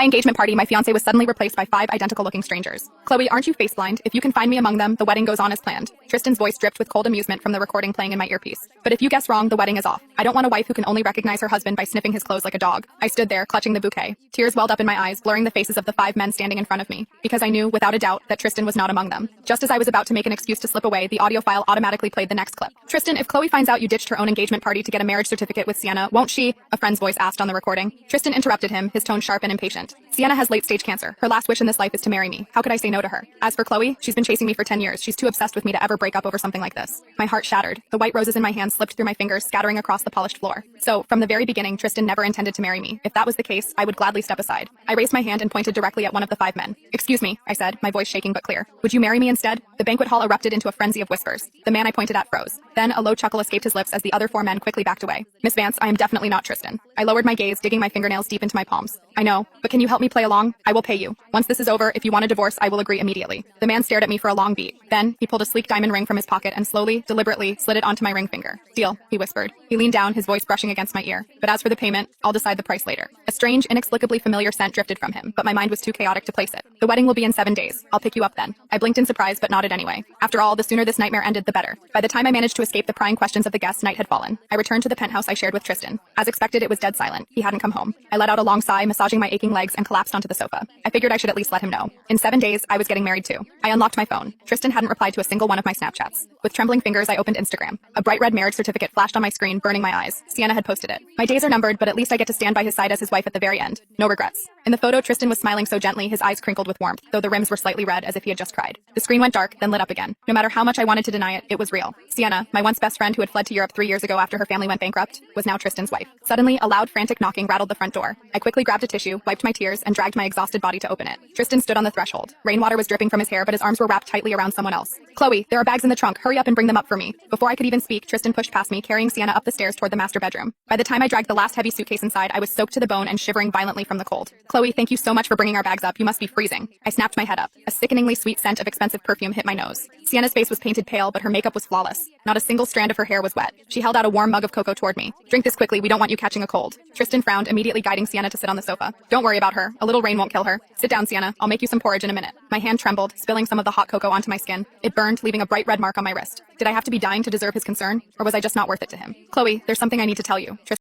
My engagement party, my fiancé was suddenly replaced by 5 identical-looking strangers. Chloe, aren't you face blind? If you can find me among them, the wedding goes on as planned. Tristan's voice dripped with cold amusement from the recording playing in my earpiece. But if you guess wrong, the wedding is off. I don't want a wife who can only recognize her husband by sniffing his clothes like a dog. I stood there, clutching the bouquet. Tears welled up in my eyes, blurring the faces of the 5 men standing in front of me, because I knew, without a doubt, that Tristan was not among them. Just as I was about to make an excuse to slip away, the audio file automatically played the next clip. Tristan, if Chloe finds out you ditched her own engagement party to get a marriage certificate with Sienna, won't she? A friend's voice asked on the recording. Tristan interrupted him, his tone sharp and impatient. Sienna has late-stage cancer. Her last wish in this life is to marry me. How could I say no to her? As for Chloe, she's been chasing me for 10 years. She's too obsessed with me to ever break up over something like this. My heart shattered. The white roses in my hand slipped through my fingers, scattering across the polished floor. So, from the very beginning, Tristan never intended to marry me. If that was the case, I would gladly step aside. I raised my hand and pointed directly at one of the 5 men. Excuse me, I said, my voice shaking but clear. Would you marry me instead? The banquet hall erupted into a frenzy of whispers. The man I pointed at froze. Then a low chuckle escaped his lips as the other 4 men quickly backed away. Miss Vance, I am definitely not Tristan. I lowered my gaze, digging my fingernails deep into my palms. I know, but can you help me play along? I will pay you. Once this is over, if you want a divorce, I will agree immediately. The man stared at me for a long beat. Then, he pulled a sleek diamond ring from his pocket and slowly, deliberately, slid it onto my ring finger. Deal, he whispered. He leaned down, his voice brushing against my ear. But as for the payment, I'll decide the price later. A strange, inexplicably familiar scent drifted from him, but my mind was too chaotic to place it. The wedding will be in 7 days. I'll pick you up then. I blinked in surprise, but nodded anyway. After all, the sooner this nightmare ended, the better. By the time I managed to escape the prying questions of the guests, night had fallen. I returned to the penthouse I shared with Tristan. As expected, it was dead silent. He hadn't come home. I let out a long sigh, massaging my aching legs, and collapsed onto the sofa. I figured I should at least let him know. In 7 days, I was getting married too. I unlocked my phone. Tristan hadn't replied to a single one of my Snapchats. With trembling fingers, I opened Instagram. A bright red marriage certificate flashed on my screen, burning my eyes. Sienna had posted it. My days are numbered, but at least I get to stand by his side as his wife at the very end. No regrets. In the photo, Tristan was smiling so gently, his eyes crinkled with warmth, though the rims were slightly red as if he had just cried. The screen went dark, then lit up again. No matter how much I wanted to deny it, it was real. Sienna, my once best friend who had fled to Europe 3 years ago after her family went bankrupt, was now Tristan's wife. Suddenly, a loud, frantic knocking rattled the front door. I quickly grabbed a tissue, wiped my tears, and dragged my exhausted body to open it. Tristan stood on the threshold. Rainwater was dripping from his hair, but his arms were wrapped tightly around someone else. Chloe, there are bags in the trunk. Hurry up and bring them up for me. Before I could even speak, Tristan pushed past me, carrying Sienna up the stairs toward the master bedroom. By the time I dragged the last heavy suitcase inside, I was soaked to the bone and shivering violently from the cold. Chloe, thank you so much for bringing our bags up. You must be freezing. I snapped my head up. A sickeningly sweet scent of expensive perfume hit my nose. Sienna's face was painted pale, but her makeup was flawless. Not a single strand of her hair was wet. She held out a warm mug of cocoa toward me. Drink this quickly, we don't want you catching a cold. Tristan frowned, immediately guiding Sienna to sit on the sofa. Don't worry about her. A little rain won't kill her. Sit down, Sienna. I'll make you some porridge in a minute. My hand trembled, spilling some of the hot cocoa onto my skin. It burned, leaving a bright red mark on my wrist. Did I have to be dying to deserve his concern, or was I just not worth it to him? Chloe, there's something I need to tell you. Tristan